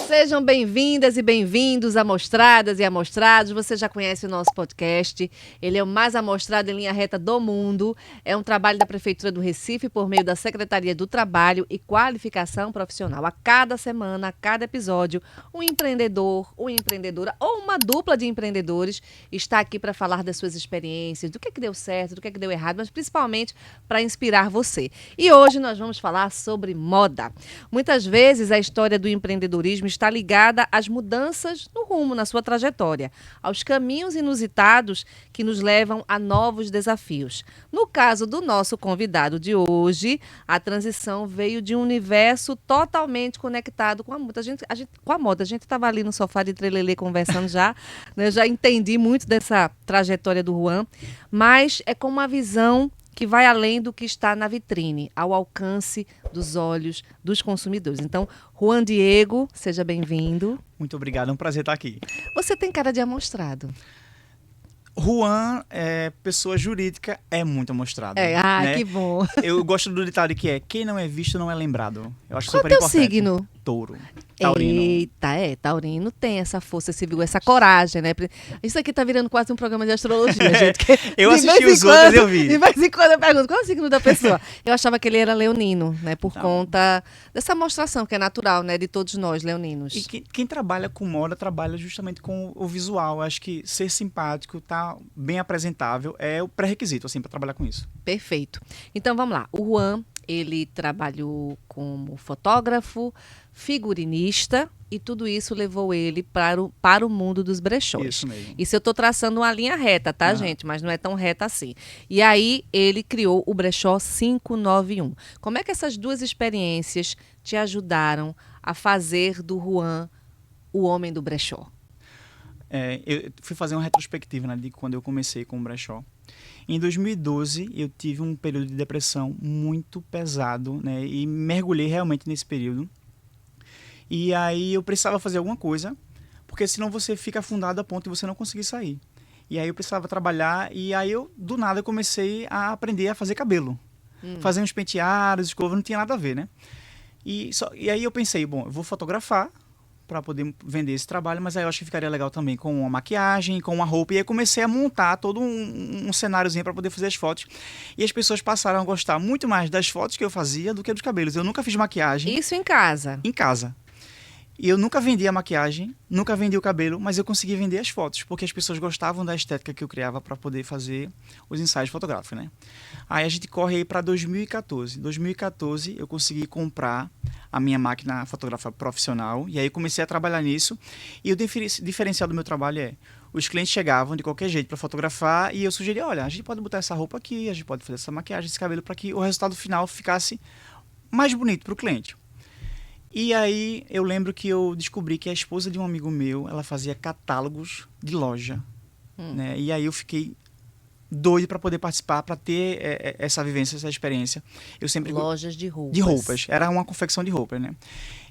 Sejam bem-vindas e bem-vindos, amostradas e amostrados. Você já conhece o nosso podcast. Ele é o mais amostrado em linha reta do mundo. É um trabalho da Prefeitura do Recife por meio da Secretaria do Trabalho e Qualificação Profissional. A cada semana, a cada episódio, um empreendedor, uma empreendedora ou uma dupla de empreendedores está aqui para falar das suas experiências, do que deu certo, do que deu errado, mas principalmente para inspirar você. E hoje nós vamos falar sobre moda. Muitas vezes a história do empreendedorismo está ligada às mudanças no rumo, na sua trajetória, aos caminhos inusitados que nos levam a novos desafios. No caso do nosso convidado de hoje, a transição veio de um universo totalmente conectado com a moda. A gente estava ali no sofá de trelelê conversando já, né? Eu já entendi muito dessa trajetória do Juan, mas é com uma visão que vai além do que está na vitrine, ao alcance dos olhos dos consumidores. Então, Juan Diego, seja bem-vindo. Muito obrigado, é um prazer estar aqui. Você tem cara de amostrado. Juan, pessoa jurídica, é muito amostrado. Né? Que bom. Eu gosto do ditado que é: quem não é visto não é lembrado. Eu acho Qual super é o teu importante. signo? Touro. Taurino. Eita, taurino tem essa força civil, essa coragem, né? Isso aqui tá virando quase um programa de astrologia, gente. Eu assisti os outros e eu vi. De vez em quando eu pergunto, qual é o signo da pessoa? Eu achava que ele era leonino, né? Por conta dessa mostração que é natural, né? De todos nós, leoninos. E quem trabalha com moda, trabalha justamente com o visual. Eu acho que ser simpático, tá bem apresentável, é o pré-requisito, assim, para trabalhar com isso. Perfeito. Então, vamos lá. O Juan, ele trabalhou como fotógrafo, figurinista, e tudo isso levou ele para o mundo dos brechós. Isso mesmo. Isso eu estou traçando uma linha reta, tá, gente? Mas não é tão reta assim. E aí, ele criou o Brechó 591. Como é que essas duas experiências te ajudaram a fazer do Juan o homem do brechó? Eu fui fazer uma retrospectiva, né, de quando eu comecei com o brechó. Em 2012, eu tive um período de depressão muito pesado, né, e mergulhei realmente nesse período. E aí eu precisava fazer alguma coisa, porque senão você fica afundado a ponto de você não conseguir sair. E aí eu precisava trabalhar, e aí eu, do nada, comecei a aprender a fazer cabelo. Fazer uns penteados, escova, não tinha nada a ver, né? E aí eu pensei, bom, eu vou fotografar para poder vender esse trabalho, mas aí eu acho que ficaria legal também com uma maquiagem, com uma roupa. E aí comecei a montar todo um cenáriozinho para poder fazer as fotos. E as pessoas passaram a gostar muito mais das fotos que eu fazia do que dos cabelos. Eu nunca fiz maquiagem. Isso em casa? Em casa. E eu nunca vendi a maquiagem, nunca vendi o cabelo, mas eu consegui vender as fotos, porque as pessoas gostavam da estética que eu criava para poder fazer os ensaios fotográficos, né? Aí a gente corre aí para 2014. 2014 eu consegui comprar a minha máquina fotográfica profissional, e aí comecei a trabalhar nisso. E o diferencial do meu trabalho é: os clientes chegavam de qualquer jeito para fotografar, e eu sugeria, olha, a gente pode botar essa roupa aqui, a gente pode fazer essa maquiagem, esse cabelo, para que o resultado final ficasse mais bonito para o cliente. E aí eu lembro que eu descobri que a esposa de um amigo meu, ela fazia catálogos de loja, né? E aí eu fiquei doido para poder participar, para ter essa vivência, essa experiência. Eu sempre Lojas de roupas. De roupas. Era uma confecção de roupas, né?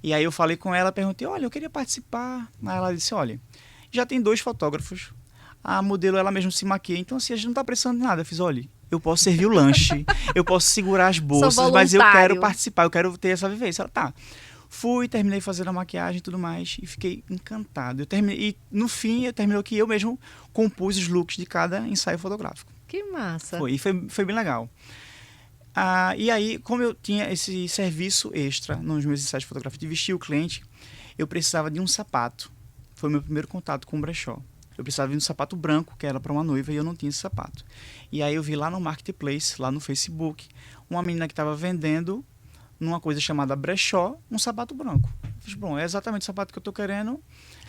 E aí eu falei com ela, perguntei, olha, eu queria participar. Aí ela disse, olha, já tem 2 fotógrafos. A modelo, ela mesma se maquia. Então, assim, a gente não tá precisando de nada. Eu fiz, olha, eu posso servir o lanche, eu posso segurar as bolsas, mas eu quero participar, eu quero ter essa vivência. Ela, tá. Fui, terminei fazendo a maquiagem e tudo mais, e fiquei encantado. E no fim, terminou que eu mesmo compus os looks de cada ensaio fotográfico. Que massa! Foi bem legal. E aí, como eu tinha esse serviço extra nos meus ensaios fotográficos de vestir o cliente, eu precisava de um sapato. Foi o meu primeiro contato com o brechó. Eu precisava de um sapato branco, que era para uma noiva, e eu não tinha esse sapato. E aí eu vi lá no Marketplace, lá no Facebook, uma menina que estava vendendo numa coisa chamada brechó, um sapato branco. Eu fiz, bom, é exatamente o sapato que eu tô querendo.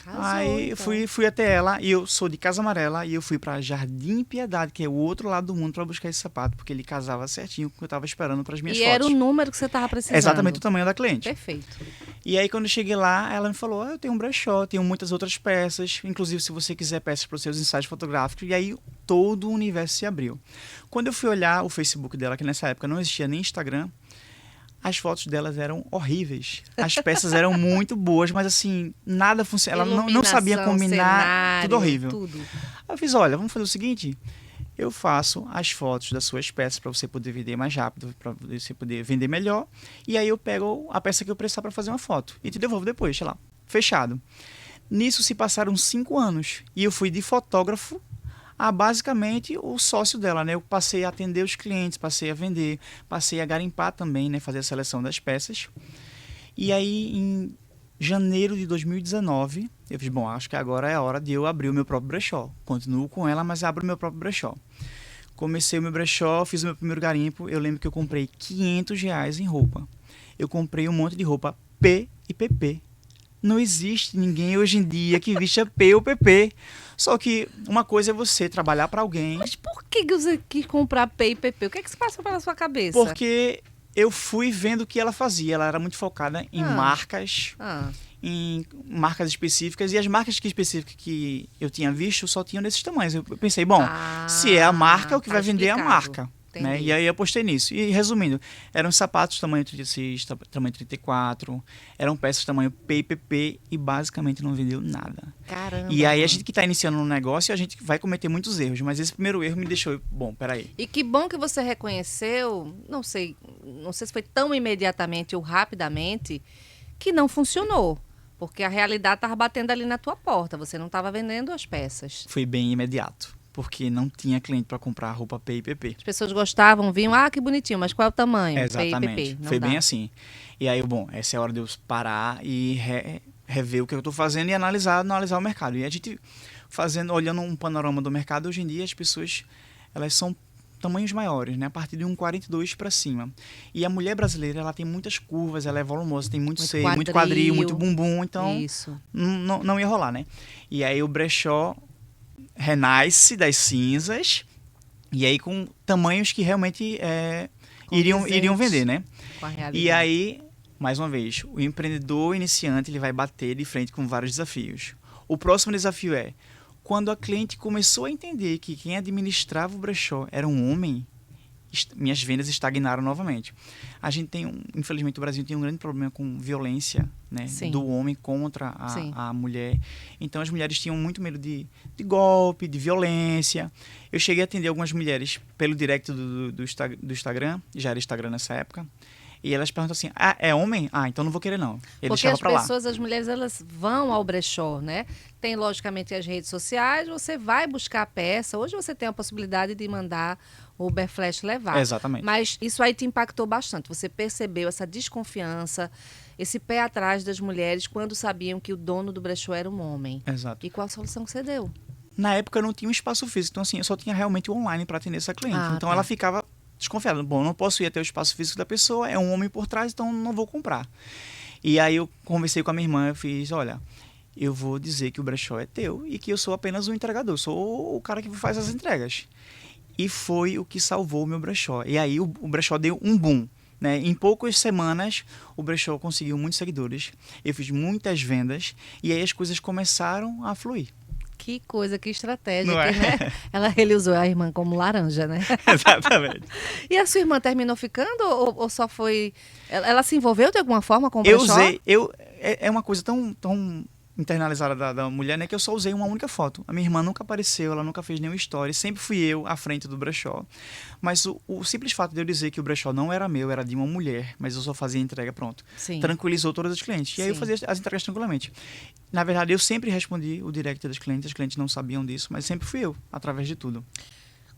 Aí então. fui até ela, e eu sou de Casa Amarela, e eu fui para Jardim Piedade, que é o outro lado do mundo, para buscar esse sapato, porque ele casava certinho com o que eu estava esperando para as minhas fotos. E era o número que você estava precisando. Exatamente o tamanho da cliente. Perfeito. E aí, quando eu cheguei lá, ela me falou, eu tenho um brechó, tenho muitas outras peças, inclusive se você quiser peças para os seus ensaios fotográficos. E aí, todo o universo se abriu. Quando eu fui olhar o Facebook dela, que nessa época não existia nem Instagram, as fotos delas eram horríveis. As peças eram muito boas, mas assim, nada funcionava. Ela não sabia combinar, cenário, tudo horrível. Tudo. Aí eu fiz, olha, vamos fazer o seguinte, eu faço as fotos das suas peças para você poder vender mais rápido, para você poder vender melhor. E aí eu pego a peça que eu precisar para fazer uma foto e te devolvo depois, sei lá, fechado. Nisso se passaram 5 anos e eu fui de fotógrafo a basicamente o sócio dela, né? Eu passei a atender os clientes, passei a vender, passei a garimpar também, né? Fazer a seleção das peças. E aí, em janeiro de 2019, eu fiz, bom, acho que agora é a hora de eu abrir o meu próprio brechó. Continuo com ela, mas abro o meu próprio brechó. Comecei o meu brechó, fiz o meu primeiro garimpo. Eu lembro que eu comprei R$ 500 em roupa. Eu comprei um monte de roupa P e PP. Não existe ninguém hoje em dia que vista P ou PP. Só que uma coisa é você trabalhar para alguém. Mas por que você quis comprar P e PP? O que é que se passa pela sua cabeça? Porque eu fui vendo o que ela fazia. Ela era muito focada em marcas, em marcas específicas. E as marcas específicas que eu tinha visto só tinham desses tamanhos. Eu pensei, bom, se é a marca, o que vai vender é a marca. Né? E aí eu apostei nisso. E resumindo, eram sapatos tamanho 36, tamanho 34, eram peças tamanho P e PP e basicamente não vendeu nada. Caramba. E aí a gente que está iniciando um negócio, a gente vai cometer muitos erros, mas esse primeiro erro me deixou, bom, peraí. E que bom que você reconheceu, não sei se foi tão imediatamente ou rapidamente, que não funcionou. Porque a realidade estava batendo ali na tua porta, você não estava vendendo as peças. Foi bem imediato. Porque não tinha cliente para comprar roupa P e PP. As pessoas gostavam, vinham, que bonitinho, mas qual é o tamanho? Exatamente. P e PP. Não foi dá. bem assim. E aí, bom, essa é a hora de eu parar e rever o que eu estou fazendo e analisar o mercado. E a gente olhando um panorama do mercado, hoje em dia as pessoas, elas são tamanhos maiores, né? A partir de 1,42 para cima. E a mulher brasileira, ela tem muitas curvas, ela é volumosa, tem muito seio, muito quadril, muito bumbum, então Isso. Não ia rolar, né? E aí o brechó renasce das cinzas e aí com tamanhos que realmente iriam vender, né? Com a realidade. E aí, mais uma vez, o empreendedor iniciante ele vai bater de frente com vários desafios. O próximo desafio é, quando a cliente começou a entender que quem administrava o brechó era um homem, minhas vendas estagnaram novamente. A gente infelizmente o Brasil tem um grande problema com violência, né, do homem contra a mulher. Então as mulheres tinham muito medo de golpe, de violência. Eu cheguei a atender algumas mulheres pelo direct do Instagram, já era Instagram nessa época. E elas perguntam assim, é homem? Então não vou querer não. Ele Porque deixava pra lá. as mulheres, elas vão ao brechó, né? Tem, logicamente, as redes sociais, você vai buscar a peça. Hoje você tem a possibilidade de mandar o Uber Flash levar. Exatamente. Mas isso aí te impactou bastante. Você percebeu essa desconfiança, esse pé atrás das mulheres quando sabiam que o dono do brechó era um homem. Exato. E qual a solução que você deu? Na época eu não tinha um espaço físico, então assim, eu só tinha realmente o online para atender essa cliente. Então ela ficava desconfiada. Bom, não posso ir até o espaço físico da pessoa, é um homem por trás, então não vou comprar. E aí eu conversei com a minha irmã, eu fiz, olha, eu vou dizer que o brechó é teu e que eu sou apenas o entregador, sou o cara que faz as entregas. E foi o que salvou o meu brechó. E aí o brechó deu um boom. Né? Em poucas semanas, o brechó conseguiu muitos seguidores, eu fiz muitas vendas e aí as coisas começaram a fluir. Que coisa, que estratégia, Não é? né? Ele usou a irmã como laranja, né? Exatamente. E a sua irmã terminou ficando ou só foi... Ela se envolveu de alguma forma com o Eu brechó? usei, é uma coisa tão internalizada da mulher, né, que eu só usei uma única foto. A minha irmã nunca apareceu, ela nunca fez nenhuma story, sempre fui eu à frente do brechó. Mas o simples fato de eu dizer que o brechó não era meu, era de uma mulher, mas eu só fazia a entrega, pronto. Sim. Tranquilizou todos os clientes. E aí eu fazia as entregas tranquilamente. Na verdade, eu sempre respondi o direct das clientes, as clientes não sabiam disso, mas sempre fui eu, através de tudo.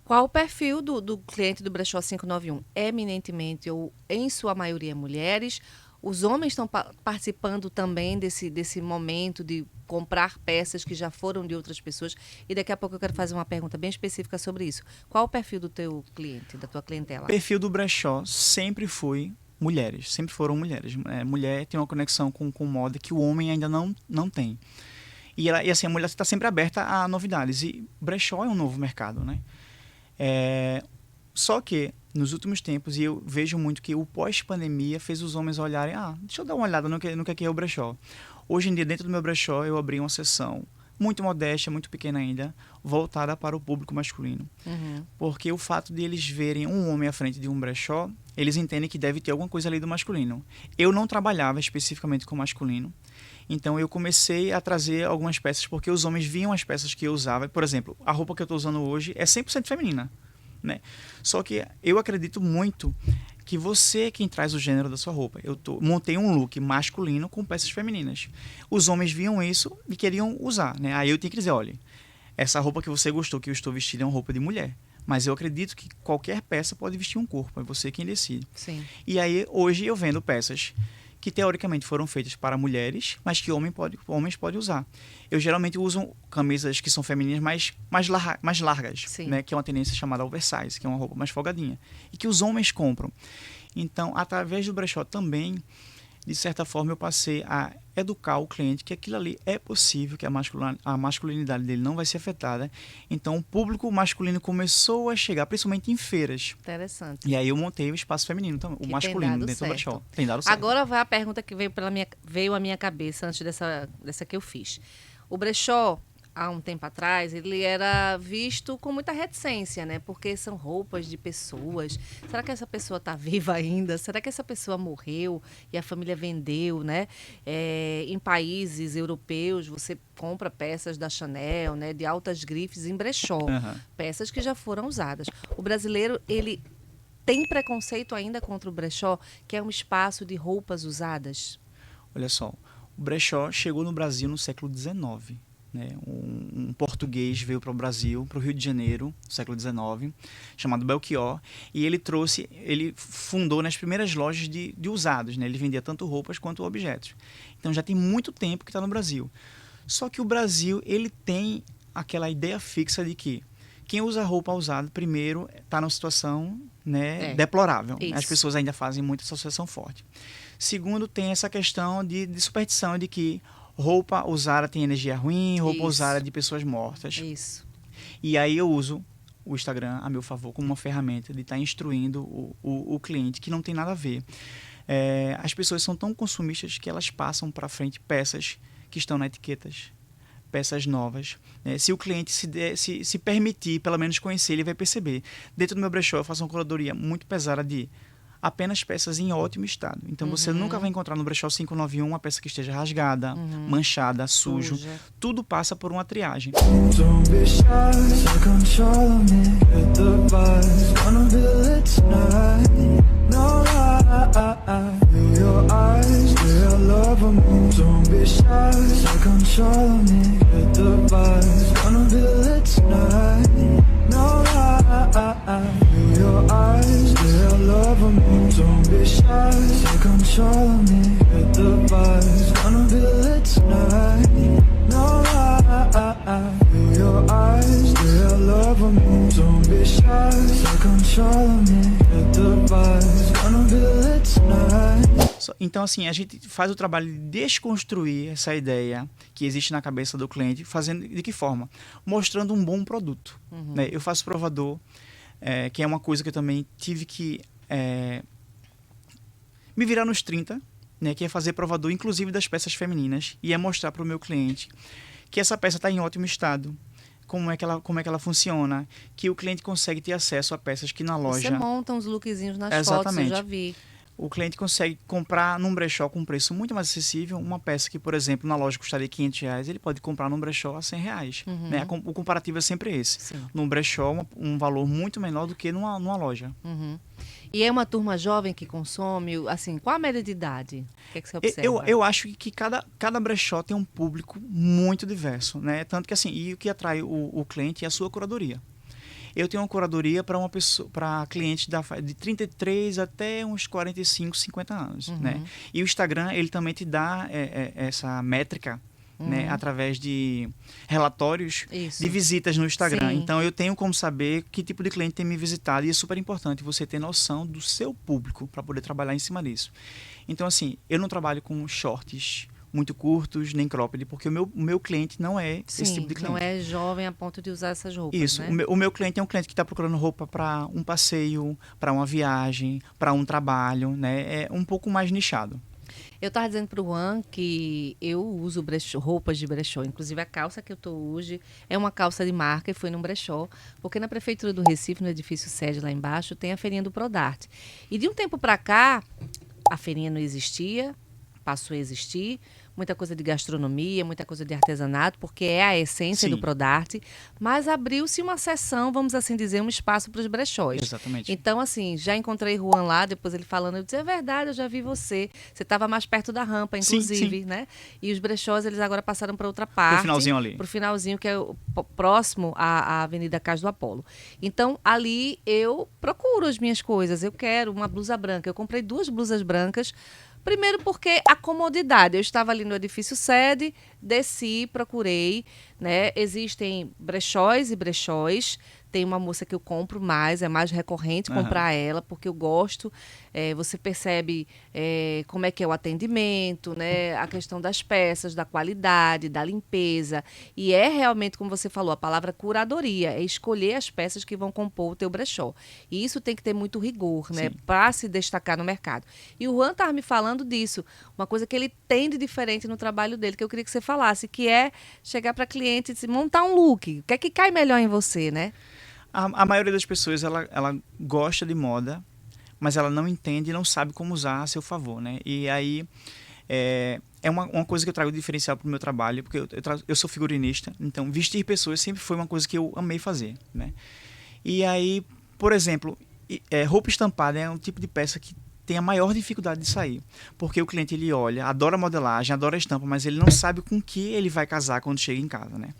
Qual o perfil do cliente do brechó 591? Eminentemente, ou em sua maioria, mulheres? Os homens estão participando também desse momento de comprar peças que já foram de outras pessoas. E daqui a pouco eu quero fazer uma pergunta bem específica sobre isso. Qual o perfil do teu cliente, da tua clientela? O perfil do brechó sempre foi mulheres, sempre foram mulheres. Mulher tem uma conexão com moda que o homem ainda não tem. E assim, a mulher está sempre aberta a novidades. E brechó é um novo mercado, né? Só que, nos últimos tempos, e eu vejo muito que o pós-pandemia fez os homens olharem, deixa eu dar uma olhada no que é o brechó. Hoje em dia, dentro do meu brechó, eu abri uma seção muito modesta, muito pequena ainda, voltada para o público masculino. Uhum. Porque o fato de eles verem um homem à frente de um brechó, eles entendem que deve ter alguma coisa ali do masculino. Eu não trabalhava especificamente com masculino, Então eu comecei a trazer algumas peças porque os homens viam as peças que eu usava. Por exemplo, a roupa que eu estou usando hoje é 100% feminina, né? Só que eu acredito muito que você é quem traz o gênero da sua roupa. Montei um look masculino com peças femininas. Os homens viam isso e queriam usar, né? Aí eu tinha que dizer, olha, essa roupa que você gostou, que eu estou vestindo, é uma roupa de mulher. Mas eu acredito que qualquer peça pode vestir um corpo, é você quem decide. Sim. E aí, hoje, eu vendo peças que, teoricamente, foram feitas para mulheres, mas que homens podem usar. Eu, geralmente, uso camisas que são femininas mais largas, né? Que é uma tendência chamada oversize, que é uma roupa mais folgadinha. E que os homens compram. Então, através do brechó também, de certa forma, eu passei a educar o cliente que aquilo ali é possível, que a masculinidade dele não vai ser afetada. Então, o público masculino começou a chegar, principalmente em feiras. Interessante. E aí eu montei o espaço feminino, então, o masculino dentro do brechó. Tem dado certo. Agora vai a pergunta que veio à minha cabeça antes dessa que eu fiz. O brechó, há um tempo atrás, ele era visto com muita reticência, né? Porque são roupas de pessoas. Será que essa pessoa está viva ainda? Será que essa pessoa morreu e a família vendeu, né? Em países europeus, você compra peças da Chanel, né? De altas grifes em brechó. Peças que já foram usadas. O brasileiro, ele tem preconceito ainda contra o brechó, que é um espaço de roupas usadas? Olha só, o brechó chegou no Brasil no século XIX. Né? Um português veio para o Brasil, para o Rio de Janeiro, no século XIX, chamado Belchior, e ele fundou nas primeiras lojas de usados, né? Ele vendia tanto roupas quanto objetos. Então já tem muito tempo que está no Brasil. Só que o Brasil, ele tem aquela ideia fixa de que quem usa roupa usada, primeiro, está numa situação, né, deplorável. Isso. As pessoas ainda fazem muita associação forte. Segundo, tem essa questão de superstição de que roupa usada tem energia ruim, roupa usada de pessoas mortas. Isso. E aí eu uso o Instagram a meu favor como uma ferramenta de estar instruindo o cliente, que não tem nada a ver. As pessoas são tão consumistas que elas passam para frente peças que estão nas etiquetas, peças novas. Se o cliente se permitir, pelo menos conhecer, ele vai perceber. Dentro do meu brechó eu faço uma curadoria muito pesada de apenas peças em ótimo estado. Então você nunca vai encontrar no brechó 591 uma peça que esteja rasgada, manchada, sujo. Tudo passa por uma triagem. Don't be shy, take control of me. Hit the buzz, gonna be lit tonight. No lie, feel your eyes, they are loving me. Don't be shy, take control of me. Hit the buzz, gonna be lit tonight. Então, assim, a gente faz o trabalho de desconstruir essa ideia que existe na cabeça do cliente, fazendo de que forma? Mostrando um bom produto. Né? Eu faço provador, que é uma coisa que eu também tive que me virar nos 30, né, que é fazer provador, inclusive das peças femininas, e é mostrar para o meu cliente que essa peça está em ótimo estado, como é que ela funciona, que o cliente consegue ter acesso a peças que na loja... Você monta uns lookzinhos nas fotos, eu já vi. O cliente consegue comprar num brechó com um preço muito mais acessível, uma peça que, por exemplo, na loja custaria R$500, ele pode comprar num brechó a R$100. Né? O comparativo é sempre esse. Sim. Num brechó, um valor muito menor do que numa loja. E é uma turma jovem que consome, assim, qual a média de idade? O que é que você observa? Eu acho que cada brechó tem um público muito diverso, né? Tanto que, assim, e o que atrai o cliente é a sua curadoria. Eu tenho uma curadoria para clientes de 33 até uns 45, 50 anos, né? E o Instagram, ele também te dá essa métrica, né? Através de relatórios de visitas no Instagram. Sim. Então, eu tenho como saber que tipo de cliente tem me visitado, e é super importante você ter noção do seu público para poder trabalhar em cima disso. Então, assim, eu não trabalho com shorts muito curtos, nem cropped, porque o meu cliente não é esse tipo de cliente. Não é jovem a ponto de usar essas roupas. Isso. Né? O meu cliente é um cliente que está procurando roupa para um passeio, para uma viagem, para um trabalho, né? É um pouco mais nichado. Eu estava dizendo para o Juan que eu uso roupas de brechó. Inclusive, a calça que eu estou hoje é uma calça de marca e foi num brechó. Porque na Prefeitura do Recife, no edifício sede lá embaixo, tem a feirinha do Prodarte. E de um tempo para cá, a feirinha não existia, passou a existir, muita coisa de gastronomia, muita coisa de artesanato, porque é a essência Sim. do Prodarte, mas abriu-se uma seção, vamos assim dizer, um espaço para os brechós. Exatamente. Então, assim, já encontrei Juan lá, depois ele falando, eu disse, é verdade, eu já vi você. Você estava mais perto da rampa, Sim, inclusive, sim. né? E os brechós, eles agora passaram para outra parte. finalzinho ali. Pro finalzinho, que é próximo à Avenida Cais do Apolo. Então, ali eu procuro as minhas coisas. Eu quero uma blusa branca. Eu comprei 2 blusas brancas. Primeiro porque a comodidade. Eu estava ali no edifício sede, desci, procurei, né? Existem brechós e brechós. Tem uma moça que eu compro mais, é mais recorrente comprar ela, porque eu gosto. Você percebe como é que é o atendimento, né? A questão das peças, da qualidade, da limpeza. E é realmente, como você falou, a palavra curadoria. É escolher as peças que vão compor o teu brechó. E isso tem que ter muito rigor, né? Para se destacar no mercado. E o Juan estava me falando disso. Uma coisa que ele tem de diferente no trabalho dele, que eu queria que você falasse, que é chegar para cliente e dizer, montar um look. O que é que cai melhor em você, né? A maioria das pessoas, ela gosta de moda, mas ela não entende e não sabe como usar a seu favor, né? E aí, é uma coisa que eu trago de diferencial para o meu trabalho, porque eu sou figurinista, então vestir pessoas sempre foi uma coisa que eu amei fazer, né? E aí, por exemplo, roupa estampada é um tipo de peça que tem a maior dificuldade de sair, porque o cliente, ele olha, adora modelagem, adora estampa, mas ele não sabe com que ele vai casar quando chega em casa, né?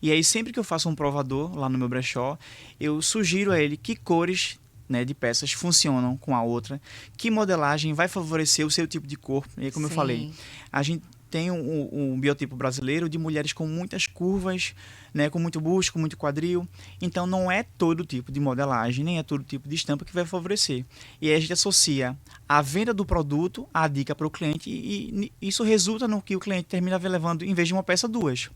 E aí, sempre que eu faço um provador lá no meu brechó, eu sugiro a ele que cores, né, de peças funcionam com a outra, que modelagem vai favorecer o seu tipo de corpo. E aí, como eu falei, a gente tem um biotipo brasileiro de mulheres com muitas curvas, né, com muito busto, com muito quadril. Então, não é todo tipo de modelagem, nem é todo tipo de estampa que vai favorecer. E aí a gente associa a venda do produto à dica para o cliente e isso resulta no que o cliente termina levando, em vez de uma peça, 2.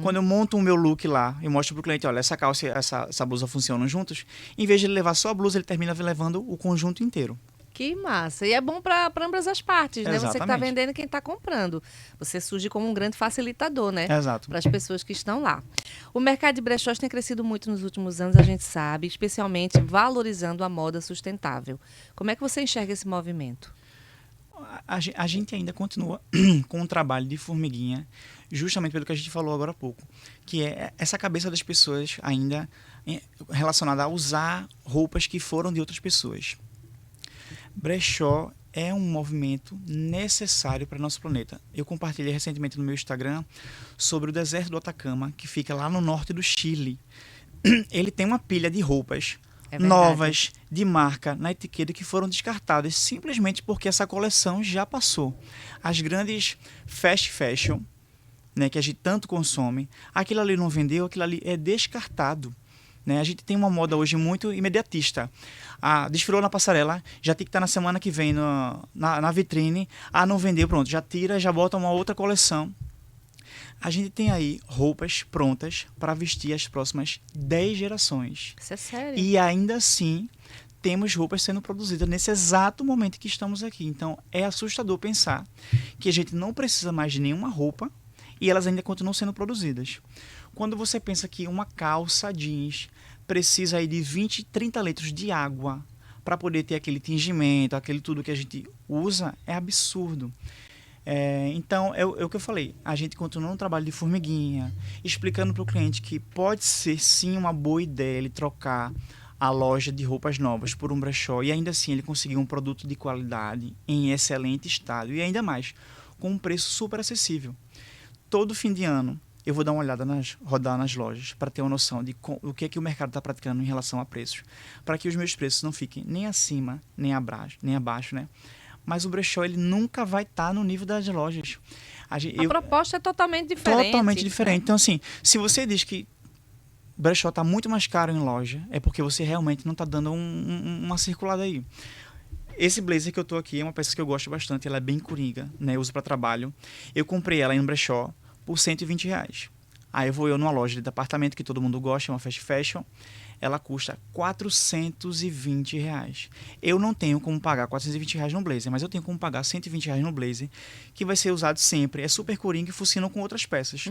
Quando eu monto o meu look lá, eu mostro para o cliente, olha, essa calça e essa blusa funcionam juntos, em vez de ele levar só a blusa, ele termina levando o conjunto inteiro. Que massa. E é bom para ambas as partes, né? Você que está Exatamente. vendendo e quem está comprando. Você surge como um grande facilitador, né? Exato. Para as pessoas que estão lá. O mercado de brechós tem crescido muito nos últimos anos, a gente sabe, especialmente valorizando a moda sustentável. Como é que você enxerga esse movimento? A gente ainda continua com um trabalho de formiguinha, justamente pelo que a gente falou agora há pouco, que é essa cabeça das pessoas ainda relacionada a usar roupas que foram de outras pessoas. Brechó é um movimento necessário para nosso planeta. Eu compartilhei recentemente no meu Instagram sobre o deserto do Atacama, que fica lá no norte do Chile. Ele tem uma pilha de roupas novas, de marca, na etiqueta, que foram descartadas simplesmente porque essa coleção já passou. As grandes fast fashion, né, que a gente tanto consome, aquilo ali não vendeu, aquilo ali é descartado. Né? A gente tem uma moda hoje muito imediatista. Desfilou na passarela, já tem que estar na semana que vem na vitrine. Não vendeu, pronto, já tira, já bota uma outra coleção. A gente tem aí roupas prontas para vestir as próximas 10 gerações. Isso é sério. E ainda assim, temos roupas sendo produzidas nesse exato momento que estamos aqui. Então, é assustador pensar que a gente não precisa mais de nenhuma roupa e elas ainda continuam sendo produzidas. Quando você pensa que uma calça jeans precisa aí de 20, 30 litros de água para poder ter aquele tingimento, aquele tudo que a gente usa, é absurdo. Então, é o que eu falei. A gente continua um trabalho de formiguinha, explicando para o cliente que pode ser sim uma boa ideia ele trocar a loja de roupas novas por um brechó e ainda assim ele conseguir um produto de qualidade em excelente estado e ainda mais com um preço super acessível. Todo fim de ano eu vou dar uma olhada, rodar nas lojas para ter uma noção de o que é que o mercado está praticando em relação a preços, para que os meus preços não fiquem nem acima, nem abaixo, né? Mas o brechó, ele nunca vai estar no nível das lojas. A proposta é totalmente diferente. Totalmente diferente. Então, assim, se você diz que o brechó está muito mais caro em loja, é porque você realmente não está dando uma circulada aí. Esse blazer que eu tô aqui é uma peça que eu gosto bastante, ela é bem coringa, né? Eu uso para trabalho. Eu comprei ela em um brechó por R$120. Aí eu vou numa loja de departamento que todo mundo gosta, é uma fast fashion, ela custa R$420. Eu não tenho como pagar R$420 no blazer, mas eu tenho como pagar R$120 no blazer, que vai ser usado sempre. É super coringa e funciona com outras peças.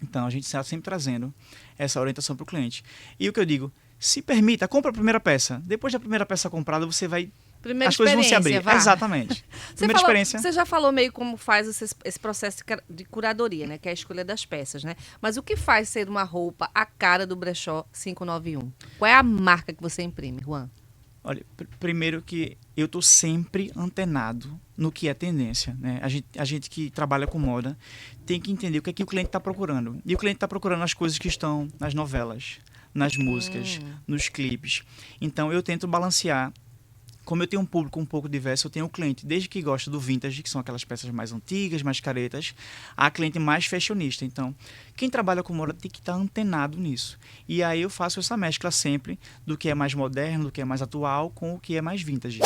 Então a gente está sempre trazendo essa orientação para o cliente. E o que eu digo, se permita, compra a primeira peça. Depois da primeira peça comprada, você vai Primeira as coisas vão se abrir. vá. Exatamente. Primeira experiência. Você já falou meio como faz esse processo de curadoria, né? Que é a escolha das peças, né? Mas o que faz ser uma roupa a cara do brechó 591? Qual é a marca que você imprime, Juan? Olha, primeiro que eu estou sempre antenado no que é tendência, né? A gente que trabalha com moda tem que entender o que é que o cliente está procurando. E o cliente está procurando as coisas que estão nas novelas, nas músicas, nos clipes. Então eu tento balancear. Como eu tenho um público um pouco diverso, eu tenho o cliente desde que gosta do vintage, que são aquelas peças mais antigas, mais caretas, a cliente mais fashionista. Então, quem trabalha com moda tem que estar antenado nisso. E aí eu faço essa mescla sempre do que é mais moderno, do que é mais atual, com o que é mais vintage.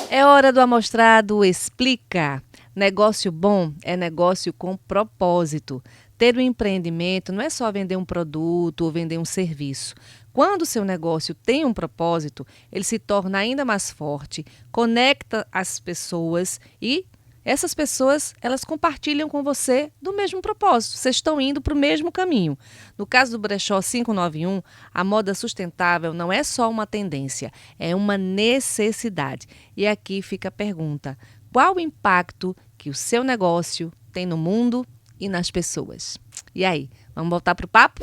É hora do Amostrado Explica. Negócio bom é negócio com propósito. Ter um empreendimento não é só vender um produto ou vender um serviço. Quando o seu negócio tem um propósito, ele se torna ainda mais forte, conecta as pessoas e essas pessoas, elas compartilham com você do mesmo propósito. Vocês estão indo para o mesmo caminho. No caso do Brechó 591, a moda sustentável não é só uma tendência, é uma necessidade. E aqui fica a pergunta: qual o impacto que o seu negócio tem no mundo e nas pessoas? E aí, vamos voltar para o papo?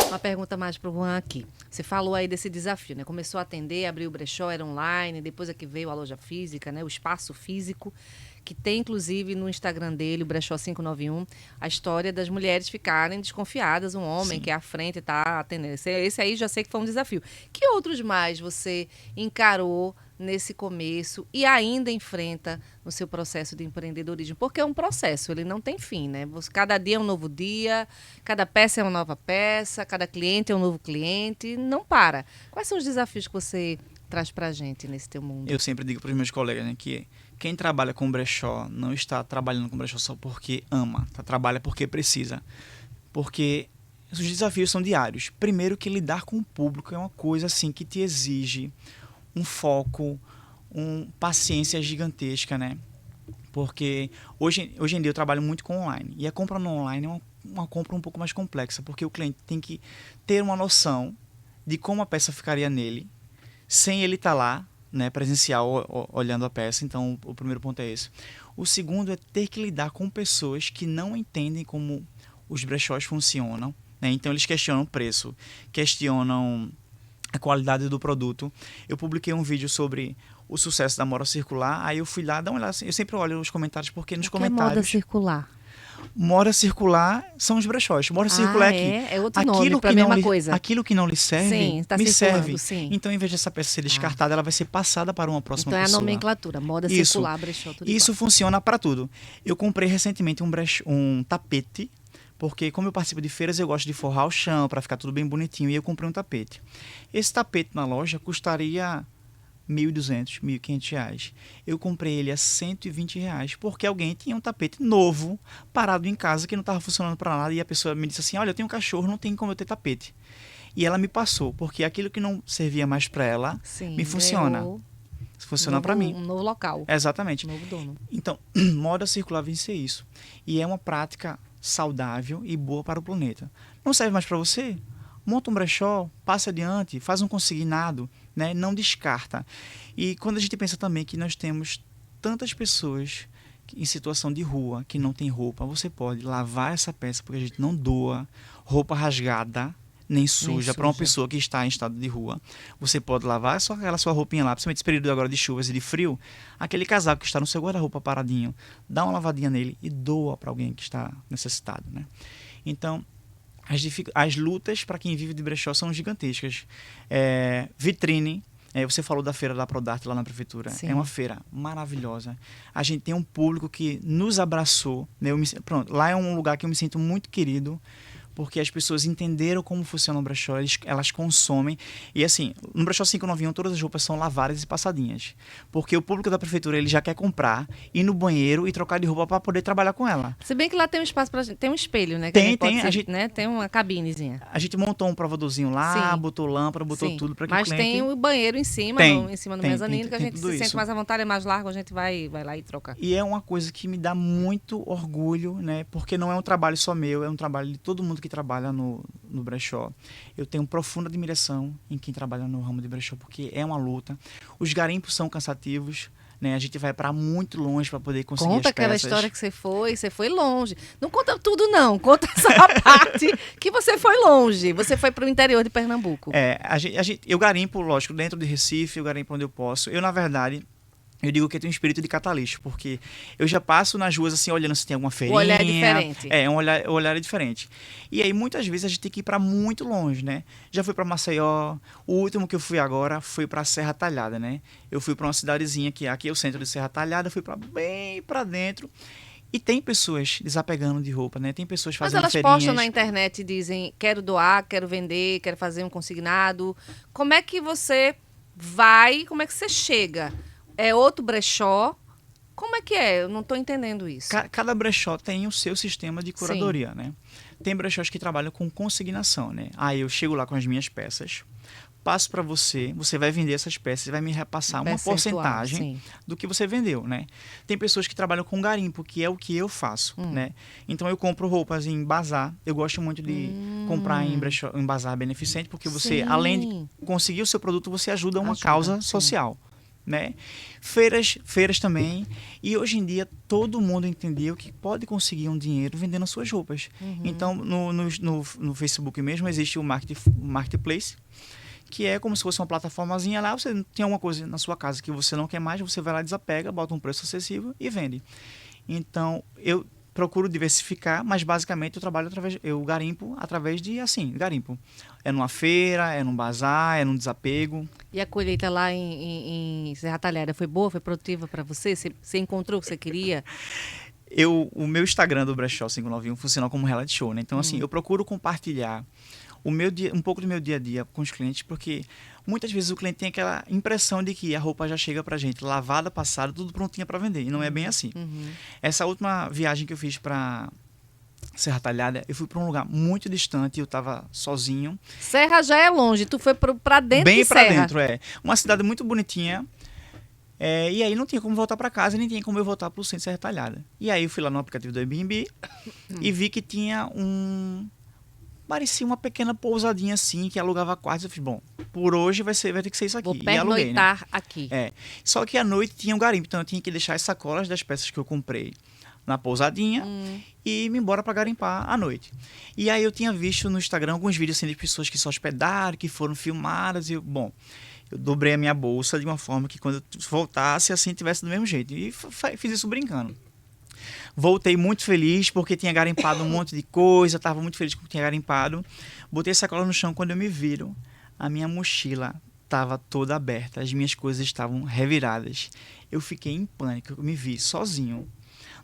Uma pergunta mais para o Juan aqui. Você falou aí desse desafio, né? Começou a atender, abriu o brechó, era online, depois é que veio a loja física, né? O espaço físico, que tem inclusive no Instagram dele, o Brechó 591, a história das mulheres ficarem desconfiadas, um homem que é à frente está atendendo. Esse aí já sei que foi um desafio. Que outros mais você encarou nesse começo e ainda enfrenta no seu processo de empreendedorismo? Porque é um processo, ele não tem fim, né? Cada dia é um novo dia, cada peça é uma nova peça, cada cliente é um novo cliente, não para. Quais são os desafios que você traz pra gente nesse teu mundo? Eu sempre digo para os meus colegas, né, que quem trabalha com brechó não está trabalhando com brechó só porque ama, trabalha porque precisa. Porque os desafios são diários. Primeiro que lidar com o público é uma coisa assim que te exige um foco, paciência gigantesca, né? Porque hoje em dia eu trabalho muito com online. E a compra no online é uma compra um pouco mais complexa, porque o cliente tem que ter uma noção de como a peça ficaria nele, sem ele estar lá, né, presencial, olhando a peça. Então, o primeiro ponto é esse. O segundo é ter que lidar com pessoas que não entendem como os brechós funcionam, né? Então, eles questionam o preço, questionam a qualidade do produto. Eu publiquei um vídeo sobre o sucesso da moda circular, aí eu fui lá dar uma olhada. Eu sempre olho os comentários, porque nos comentários... É moda circular? Moda circular são os brechós. Moda circular é aqui. É outro nome, para a mesma coisa. Aquilo que não lhe serve, sim, tá me serve. Sim. Então, em vez dessa peça ser descartada, ela vai ser passada para uma próxima pessoa. Então é a nomenclatura, moda circular, brechó, tudo igual. Isso funciona para tudo. Eu comprei recentemente um tapete, porque como eu participo de feiras, eu gosto de forrar o chão para ficar tudo bem bonitinho, e eu comprei um tapete. Esse tapete na loja custaria R$1.200, R$1.500. Eu comprei ele a R$120, porque alguém tinha um tapete novo, parado em casa, que não estava funcionando para nada, e a pessoa me disse assim: olha, eu tenho um cachorro, não tem como eu ter tapete. E ela me passou, porque aquilo que não servia mais para ela, me funciona. Funciona para mim. Um novo local. Exatamente. Um novo dono. Então, moda circular vem ser isso. E é uma prática saudável e boa para o planeta. Não serve mais para você? Monta um brechó, passa adiante, faz um consignado, né? Não descarta. E quando a gente pensa também que nós temos tantas pessoas em situação de rua que não tem roupa, você pode lavar essa peça, porque a gente não doa roupa rasgada nem suja para uma pessoa que está em estado de rua. Você pode lavar aquela sua roupinha lá, principalmente nesse período agora de chuvas e de frio, aquele casaco que está no seu guarda-roupa paradinho, dá uma lavadinha nele e doa para alguém que está necessitado, né? Então, as lutas para quem vive de brechó são gigantescas. Vitrine, você falou da feira da Prodarte lá na prefeitura. Sim. É uma feira maravilhosa. A gente tem um público que nos abraçou, né? Lá é um lugar que eu me sinto muito querido, porque as pessoas entenderam como funciona o brechó, elas consomem. E assim, no brechó 591 todas as roupas são lavadas e passadinhas, porque o público da prefeitura ele já quer comprar, ir no banheiro e trocar de roupa para poder trabalhar com ela. Se bem que lá tem um espaço pra gente, tem um espelho, né? Que tem uma cabinezinha. A gente montou um provadorzinho lá, Sim. botou lâmpada, botou Sim. tudo para que Mas o cliente... tem o banheiro em cima, em cima do mezanino, que a gente se sente isso. mais à vontade, é mais largo, a gente vai lá e troca. E é uma coisa que me dá muito orgulho, né? Porque não é um trabalho só meu, é um trabalho de todo mundo que trabalha no brechó. Eu tenho profunda admiração em quem trabalha no ramo de brechó, porque é uma luta. Os garimpos são cansativos, né? A gente vai para muito longe para poder conseguir Conta as peças. aquela história que você foi longe. Não conta tudo não, conta só a parte que você foi longe. Você foi para o interior de Pernambuco. Eu garimpo, lógico, dentro de Recife, eu garimpo onde eu posso. Eu, na verdade... Eu digo que eu tenho um espírito de catalista, porque eu já passo nas ruas assim, olhando se tem alguma feirinha. O olhar é diferente. O olhar é diferente. E aí, muitas vezes, a gente tem que ir para muito longe, né? Já fui para Maceió, o último que eu fui agora foi para Serra Talhada, né? Eu fui para uma cidadezinha que aqui é o centro de Serra Talhada, fui bem para dentro. E tem pessoas desapegando de roupa, né? Tem pessoas fazendo feirinhas. Mas elas postam na internet e dizem, quero doar, quero vender, quero fazer um consignado. Como é que você vai, como é que você chega? É outro brechó? Como é que é? Eu não estou entendendo isso. Cada brechó tem o seu sistema de curadoria, né? Tem brechós que trabalham com consignação, né? Aí eu chego lá com as minhas peças, passo para você vai vender essas peças e vai me repassar uma porcentagem do que você vendeu, né? Tem pessoas que trabalham com garimpo, que é o que eu faço, né? Então eu compro roupas em bazar. Eu gosto muito de comprar em bazar beneficente, porque você, além de conseguir o seu produto, você ajuda uma causa social. Né? Feiras também. E hoje em dia todo mundo entendeu que pode conseguir um dinheiro vendendo as suas roupas. Então no Facebook mesmo existe o Marketplace, que é como se fosse uma plataformazinha lá. Você tem alguma coisa na sua casa que você não quer mais, você vai lá, desapega, bota um preço acessível e vende. Então eu procuro diversificar, mas basicamente eu garimpo através de garimpo. É numa feira, é num bazar, é num desapego. E a colheita lá em Serra Talhada foi boa, foi produtiva para você? Você encontrou o que você queria? O meu Instagram do Brechó 591 funciona como reality show, né? Então, assim, eu procuro compartilhar um pouco do meu dia a dia com os clientes, porque muitas vezes o cliente tem aquela impressão de que a roupa já chega pra gente lavada, passada, tudo prontinha para vender. E não é bem assim. Essa última viagem que eu fiz para Serra Talhada, eu fui para um lugar muito distante, eu estava sozinho. Serra já é longe, tu foi para dentro de Serra. Bem para dentro, uma cidade muito bonitinha. E aí não tinha como voltar para casa, nem tinha como eu voltar para o centro de Serra Talhada. E aí eu fui lá no aplicativo do Airbnb e vi que tinha parecia uma pequena pousadinha assim, que alugava quartos. Eu fiz, bom, por hoje vai ter que ser isso aqui. Vou pernoitar aqui. Só que à noite tinha um garimpo, então eu tinha que deixar as sacolas das peças que eu comprei na pousadinha e ir embora para garimpar à noite. E aí eu tinha visto no Instagram alguns vídeos assim, de pessoas que se hospedaram, que foram filmadas. E eu dobrei a minha bolsa de uma forma que quando eu voltasse, assim, tivesse do mesmo jeito. E fiz isso brincando. Voltei muito feliz porque tinha garimpado um monte de coisa, estava muito feliz porque tinha garimpado. Botei a sacola no chão, quando eu me viro, a minha mochila estava toda aberta, as minhas coisas estavam reviradas. Eu fiquei em pânico, eu me vi sozinho,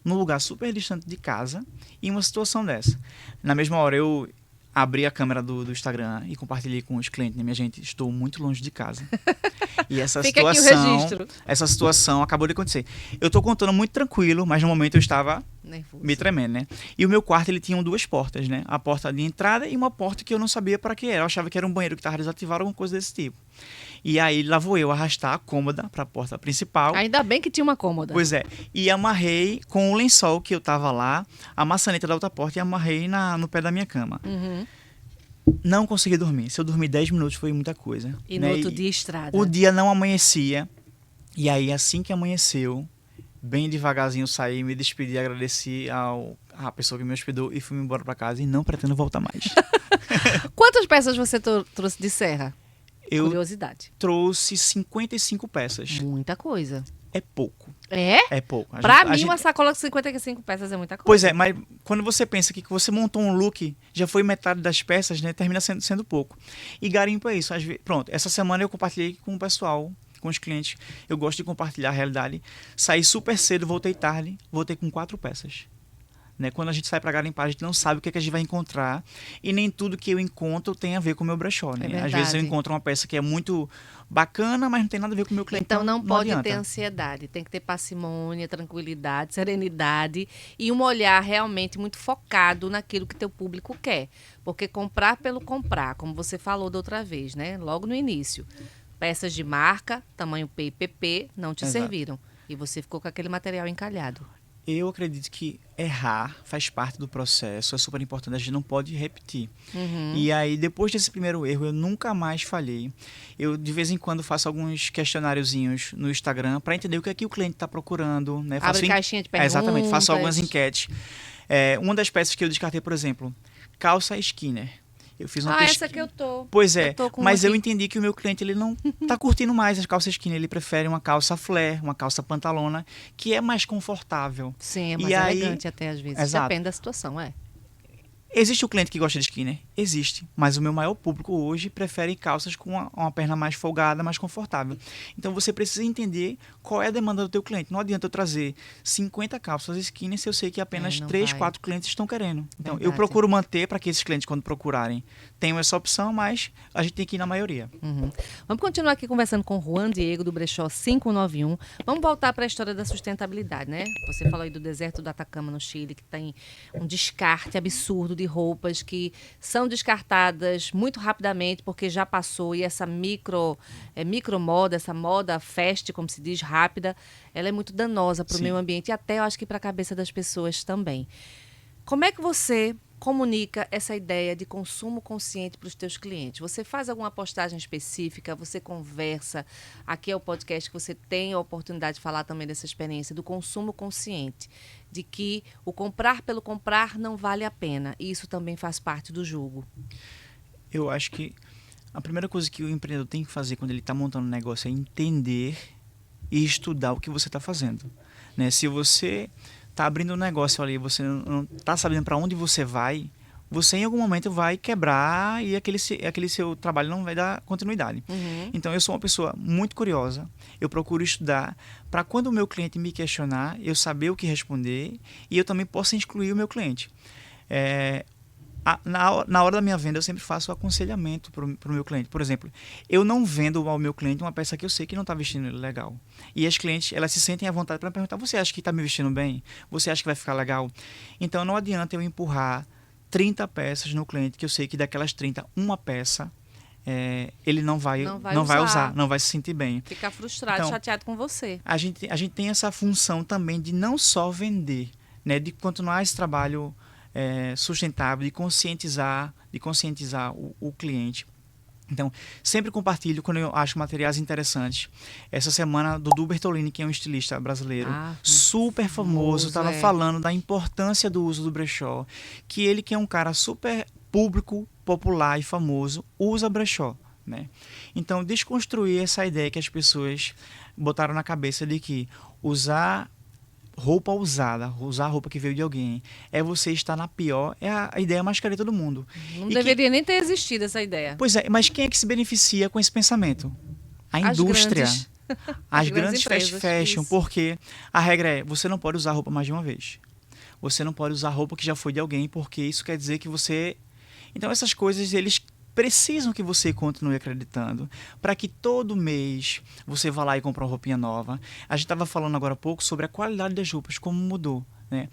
num lugar super distante de casa, em uma situação dessa. Na mesma hora eu abri a câmera do Instagram e compartilhei com os clientes, né? Minha gente, estou muito longe de casa. E essa Fica aqui o registro. Essa situação acabou de acontecer. Eu estou contando muito tranquilo, mas no momento eu estava nervoso, me tremendo, né? E o meu quarto, ele tinha duas portas, né? A porta de entrada e uma porta que eu não sabia para que era. Eu achava que era um banheiro que estava desativado, alguma coisa desse tipo. E aí lá vou eu arrastar a cômoda para a porta principal. Ainda bem que tinha uma cômoda. Pois é. E amarrei com o lençol que eu tava lá, a maçaneta da outra porta, e amarrei no pé da minha cama. Não consegui dormir. Se eu dormir 10 minutos foi muita coisa. E no outro dia estrada. O dia não amanhecia. E aí assim que amanheceu, bem devagarzinho eu saí, me despedi, agradeci a pessoa que me hospedou e fui embora para casa e não pretendo voltar mais. Quantas peças você trouxe de Serra? Eu Curiosidade. trouxe 55 peças. Muita coisa. É pouco. É? É pouco. Pra mim, uma sacola com 55 peças é muita coisa. Pois é, mas quando você pensa que você montou um look, já foi metade das peças, né? Termina sendo pouco. E garimpo é isso. Pronto, essa semana eu compartilhei com o pessoal, com os clientes. Eu gosto de compartilhar a realidade. Saí super cedo, voltei tarde, voltei com 4 peças. né? Quando a gente sai para garimpar, a gente não sabe o que é que a gente vai encontrar e nem tudo que eu encontro tem a ver com o meu brechó, né? É Às vezes eu verdade. encontro uma peça que é muito bacana, mas não tem nada a ver com o meu cliente, Então não pode adianta. ter ansiedade, tem que ter parcimônia, tranquilidade, serenidade e um olhar realmente muito focado naquilo que teu público quer. Porque comprar pelo comprar, como você falou da outra vez, né? Logo no início, peças de marca, tamanho P e PP, não te Exato. serviram. E você ficou com aquele material encalhado. Eu acredito que errar faz parte do processo, é super importante, a gente não pode repetir. E aí, depois desse primeiro erro, eu nunca mais falhei. Eu, de vez em quando, faço alguns questionáriozinhos no Instagram para entender o que é que o cliente está procurando. Né? Abre caixinha de perguntas. Exatamente, faço algumas enquetes. Uma das peças que eu descartei, por exemplo, calça Skinner. Eu fiz uma essa que eu tô. Pois é, Eu tô com mas uma eu aqui. entendi que o meu cliente ele não tá curtindo mais as calças skinny, ele prefere uma calça flare, uma calça pantalona, que é mais confortável. Sim, é E mais aí, elegante até às vezes. exato. Depende da situação, é. Existe o cliente que gosta de skinner? Existe. Mas o meu maior público hoje prefere calças com uma perna mais folgada, mais confortável. Então você precisa entender qual é a demanda do teu cliente. Não adianta eu trazer 50 calças skinner se eu sei que apenas não 3, vai. 4 clientes estão querendo. Então eu Verdade. procuro manter para que esses clientes, quando procurarem, tenham essa opção, mas a gente tem que ir na maioria. Vamos continuar aqui conversando com o Juan Diego, do Brechó 591. Vamos voltar para a história da sustentabilidade, né? Você falou aí do deserto do Atacama, no Chile, que tem um descarte absurdo de roupas que são descartadas muito rapidamente porque já passou e essa micromoda, essa moda fast, como se diz, rápida, ela é muito danosa para o Sim. meio ambiente e até eu acho que para a cabeça das pessoas também. Como é que você comunica essa ideia de consumo consciente para os teus clientes? Você faz alguma postagem específica? Você conversa? Aqui é o podcast que você tem a oportunidade de falar também dessa experiência do consumo consciente, de que o comprar pelo comprar não vale a pena. E isso também faz parte do jogo. Eu acho que a primeira coisa que o empreendedor tem que fazer quando ele está montando um negócio é entender e estudar o que você está fazendo. Né? Se você está abrindo um negócio ali, você não está sabendo para onde você vai, você em algum momento vai quebrar e aquele seu trabalho não vai dar continuidade. Então eu sou uma pessoa muito curiosa, eu procuro estudar para quando o meu cliente me questionar, eu saber o que responder e eu também possa incluir o meu cliente. Na hora da minha venda, eu sempre faço aconselhamento para o meu cliente. Por exemplo, eu não vendo ao meu cliente uma peça que eu sei que não está vestindo ele legal. E as clientes, elas se sentem à vontade para perguntar, você acha que está me vestindo bem? Você acha que vai ficar legal? Então, não adianta eu empurrar 30 peças no cliente, que eu sei que daquelas 30, uma peça, ele não vai usar, não vai se sentir bem. Ficar frustrado, Então, chateado com você. A gente tem essa função também de não só vender, né, de continuar esse trabalho sustentável, de conscientizar o cliente. Então, sempre compartilho quando eu acho materiais interessantes. Essa semana, Dudu Bertolini, que é um estilista brasileiro, super famoso, estava falando da importância do uso do brechó, que ele, que é um cara super público, popular e famoso, usa brechó. Né? Então, desconstruir essa ideia que as pessoas botaram na cabeça de que usar roupa usada, usar roupa que veio de alguém, você estar na pior, é a ideia mais careta do mundo. Não deveria nem ter existido essa ideia. Pois é, mas quem é que se beneficia com esse pensamento? A indústria. As grandes fast fashion, porque a regra é, você não pode usar roupa mais de uma vez. Você não pode usar roupa que já foi de alguém, porque isso quer dizer que você... Então essas coisas, eles precisam que você continue acreditando para que todo mês você vá lá e compre uma roupinha nova. A gente estava falando agora há pouco sobre a qualidade das roupas, como mudou. Né?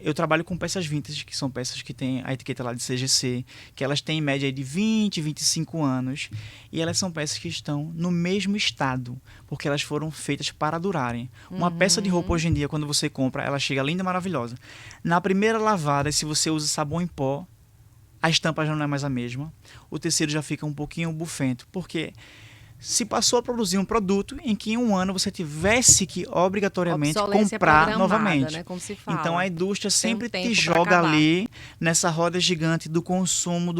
Eu trabalho com peças vintage, que são peças que têm a etiqueta lá de CGC, que elas têm em média de 20, 25 anos, e elas são peças que estão no mesmo estado, porque elas foram feitas para durarem. Uma peça de roupa hoje em dia, quando você compra, ela chega linda e maravilhosa. Na primeira lavada, se você usa sabão em pó, a estampa já não é mais a mesma, o tecido já fica um pouquinho bufento, porque se passou a produzir um produto em que em um ano você tivesse que obrigatoriamente comprar novamente. Né? Como se fala. Então a indústria sempre te joga ali nessa roda gigante do consumo,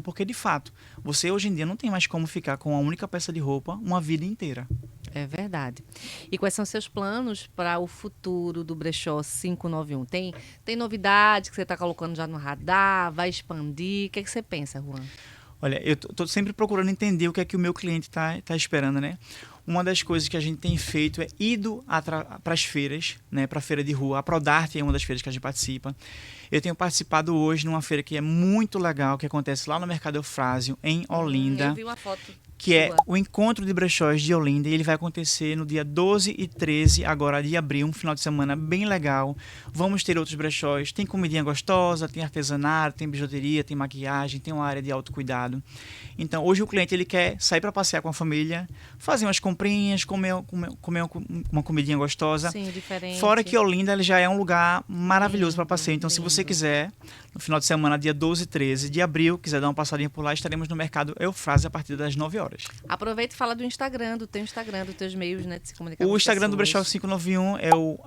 porque de fato, você hoje em dia não tem mais como ficar com uma única peça de roupa uma vida inteira. É verdade. E quais são seus planos para o futuro do Brechó 591? Tem novidade que você está colocando já no radar? Vai expandir? O que é que você pensa, Juan? Olha, eu estou sempre procurando entender o que é que o meu cliente está esperando, né? uma das coisas que a gente tem feito é ido para as feiras, né, para a feira de rua. A Prodarte é uma das feiras que a gente participa. Eu tenho participado hoje numa feira que é muito legal, que acontece lá no Mercado Eufrásio, em Olinda. Eu vi uma foto. Que é o Encontro de Brechós de Olinda, e ele vai acontecer no dia 12 e 13 agora de abril, um final de semana bem legal. Vamos ter outros brechós, tem comidinha gostosa, tem artesanato, tem bijuteria, tem maquiagem, tem uma área de autocuidado. Então, hoje o cliente ele quer sair para passear com a família, fazer umas comprinhas, comer uma comidinha gostosa. Sim, diferente. Fora que Olinda ele já é um lugar maravilhoso para passeio. Então, se você lindo. quiser, no final de semana, dia 12 e 13 de abril, quiser dar uma passadinha por lá, estaremos no Mercado Eufrásio a partir das 9 horas. Aproveita e fala do Instagram, do teu Instagram, dos teus meios, né, de se comunicar com O as Instagram do Brechó pessoas. 591 é o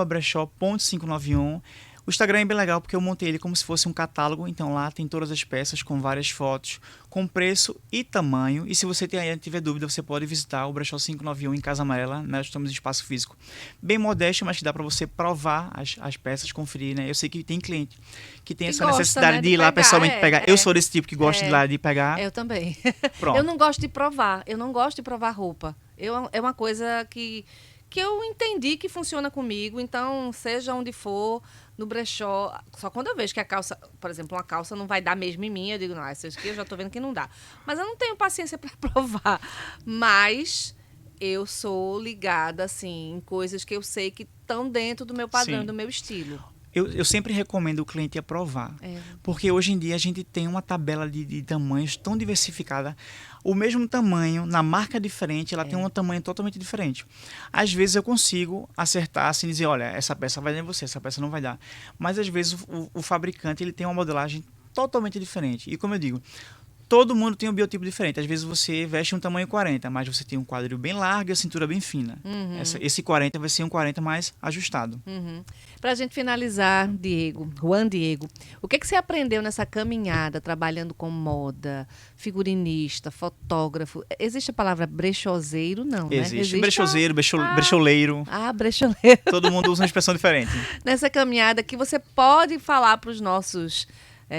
@brechó.591. O Instagram é bem legal porque eu montei ele como se fosse um catálogo, então lá tem todas as peças com várias fotos, com preço e tamanho. E se você tiver dúvida, você pode visitar o Brechó 591 em Casa Amarela. Nós estamos em espaço físico bem modesto, mas que dá para você provar as peças, conferir, né? Eu sei que tem cliente que tem essa gosta, necessidade, né, de ir lá pessoalmente pegar. Eu sou desse tipo que gosta de ir lá de pegar. Eu também. Pronto. Eu não gosto de provar. Eu não gosto de provar roupa. É uma coisa que eu entendi que funciona comigo. Então, seja onde for, no brechó, só quando eu vejo que a calça, por exemplo, uma calça não vai dar mesmo em mim, eu digo, não, essa aqui eu já tô vendo que não dá. Mas eu não tenho paciência para provar. Mas eu sou ligada, assim, em coisas que eu sei que estão dentro do meu padrão, Sim. do meu estilo. Eu sempre recomendo o cliente a provar, porque hoje em dia a gente tem uma tabela de tamanhos tão diversificada. O mesmo tamanho, na marca diferente, ela tem um tamanho totalmente diferente. Às vezes eu consigo acertar, assim, dizer, olha, essa peça vai dar em você, essa peça não vai dar. Mas às vezes o fabricante ele tem uma modelagem totalmente diferente. E como eu digo, todo mundo tem um biotipo diferente. Às vezes você veste um tamanho 40, mas você tem um quadril bem largo e a cintura bem fina. Esse 40 vai ser um 40 mais ajustado. Para a gente finalizar, Juan Diego, o que você aprendeu nessa caminhada, trabalhando com moda, figurinista, fotógrafo? Existe a palavra brechoseiro? Não, né? Existe brechoseiro, brecholeiro. Brecholeiro. Todo mundo usa uma expressão diferente. Nessa caminhada que você pode falar para os nossos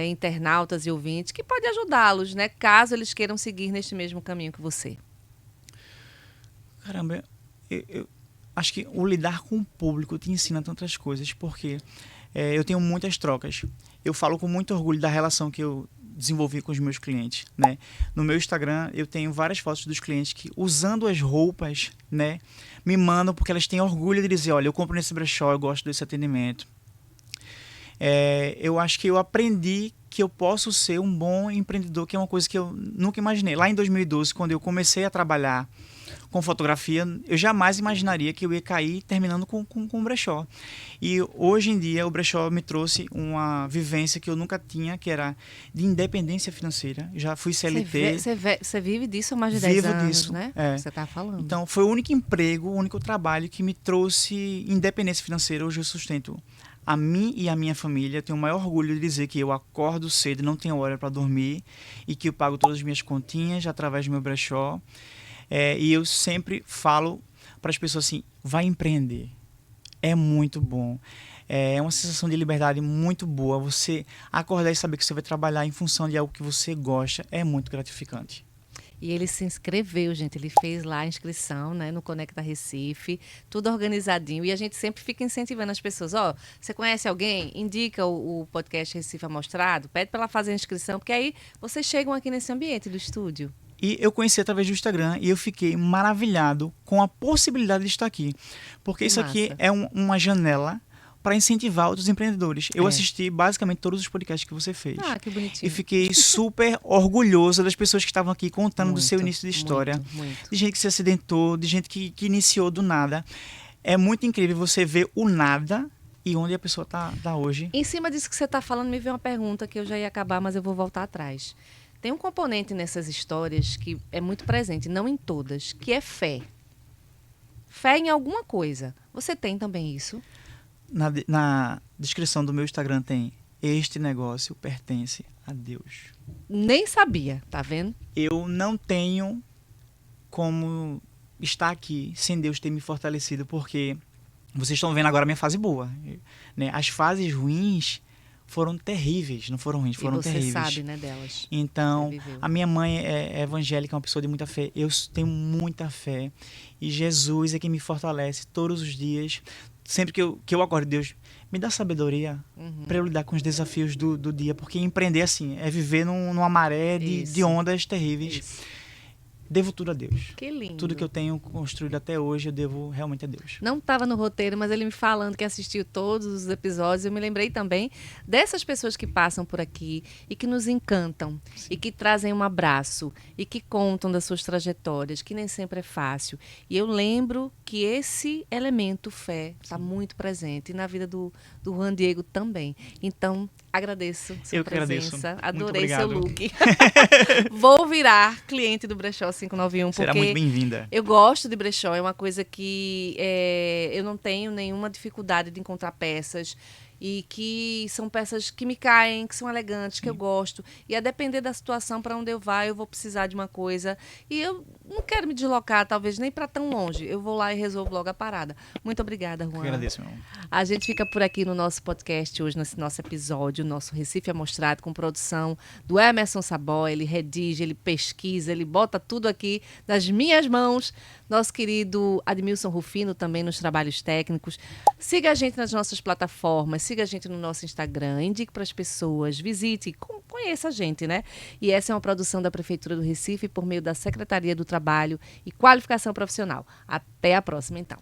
internautas e ouvintes, que pode ajudá-los, né? Caso eles queiram seguir neste mesmo caminho que você. Caramba, eu acho que o lidar com o público te ensina tantas coisas, porque eu tenho muitas trocas. Eu falo com muito orgulho da relação que eu desenvolvi com os meus clientes, né? No meu Instagram, eu tenho várias fotos dos clientes que, usando as roupas, né, me mandam porque elas têm orgulho de dizer, olha, eu compro nesse brechó, eu gosto desse atendimento. Eu acho que eu aprendi que eu posso ser um bom empreendedor, que é uma coisa que eu nunca imaginei. Lá em 2012, quando eu comecei a trabalhar com fotografia, eu jamais imaginaria que eu ia cair terminando com um brechó. E hoje em dia o brechó me trouxe uma vivência que eu nunca tinha, que era de independência financeira. Já fui CLT. Você vive disso há mais de 10 anos, disso, né? Você está falando. Então foi o único emprego, o único trabalho que me trouxe independência financeira. Hoje eu sustento a mim e a minha família. Eu tenho o maior orgulho de dizer que eu acordo cedo, não tenho hora para dormir e que eu pago todas as minhas continhas através do meu brechó. E eu sempre falo para as pessoas assim, vai empreender. É muito bom. É uma sensação de liberdade muito boa. Você acordar e saber que você vai trabalhar em função de algo que você gosta é muito gratificante. E ele se inscreveu, gente. Ele fez lá a inscrição, né, no Conecta Recife, tudo organizadinho. E a gente sempre fica incentivando as pessoas. Você conhece alguém? Indica o podcast Recife Amostrado, pede para ela fazer a inscrição, porque aí vocês chegam aqui nesse ambiente do estúdio. E eu conheci através do Instagram e eu fiquei maravilhado com a possibilidade de estar aqui. Porque isso aqui é uma janela para incentivar outros empreendedores. Eu assisti basicamente todos os podcasts que você fez. Ah, que bonitinho. E fiquei super orgulhoso das pessoas que estavam aqui contando do seu início de história. Muito. De gente que se acidentou, de gente que iniciou do nada. É muito incrível você ver o nada e onde a pessoa está hoje. Em cima disso que você está falando, me veio uma pergunta que eu já ia acabar, mas eu vou voltar atrás. Tem um componente nessas histórias que é muito presente, não em todas, que é fé. Fé em alguma coisa. Você tem também isso? Na descrição do meu Instagram tem: este negócio pertence a Deus. Nem sabia, tá vendo? Eu não tenho como estar aqui sem Deus ter me fortalecido, porque vocês estão vendo agora a minha fase boa, né? As fases ruins foram terríveis, não foram ruins, foram e você terríveis. sabe, né, delas. Então, Você viveu. a minha mãe é evangélica, é uma pessoa de muita fé. Eu tenho muita fé. E Jesus é quem me fortalece todos os dias. Sempre que eu acordo, Deus, me dá sabedoria para eu lidar com os desafios do dia. Porque empreender, assim, é viver numa maré de ondas terríveis. Isso. Devo tudo a Deus. Que lindo. Tudo que eu tenho construído até hoje, eu devo realmente a Deus. Não estava no roteiro, mas ele me falando que assistiu todos os episódios, eu me lembrei também dessas pessoas que passam por aqui e que nos encantam, e que trazem um abraço, e que contam das suas trajetórias, que nem sempre é fácil. E eu lembro que esse elemento fé está muito presente, e na vida do Juan Diego também. Então, agradeço sua presença. Adorei seu look. Vou virar cliente do Brechó 591, Será porque muito bem-vinda. eu gosto de brechó, é uma coisa que eu não tenho nenhuma dificuldade de encontrar peças e que são peças que me caem, que são elegantes, que eu gosto. E a depender da situação, para onde eu vá, eu vou precisar de uma coisa. E eu não quero me deslocar, talvez, nem para tão longe. Eu vou lá e resolvo logo a parada. Muito obrigada, Juan. Eu agradeço, meu amor. A gente fica por aqui no nosso podcast hoje, nesse nosso episódio, nosso Recife Amostrado, com produção do Emerson Saboy. Ele redige, ele pesquisa, ele bota tudo aqui nas minhas mãos. Nosso querido Admilson Rufino também nos trabalhos técnicos. Siga a gente nas nossas plataformas, siga a gente no nosso Instagram, indique para as pessoas, visite, conheça a gente, né? E essa é uma produção da Prefeitura do Recife por meio da Secretaria do Trabalho e Qualificação Profissional. Até a próxima, então.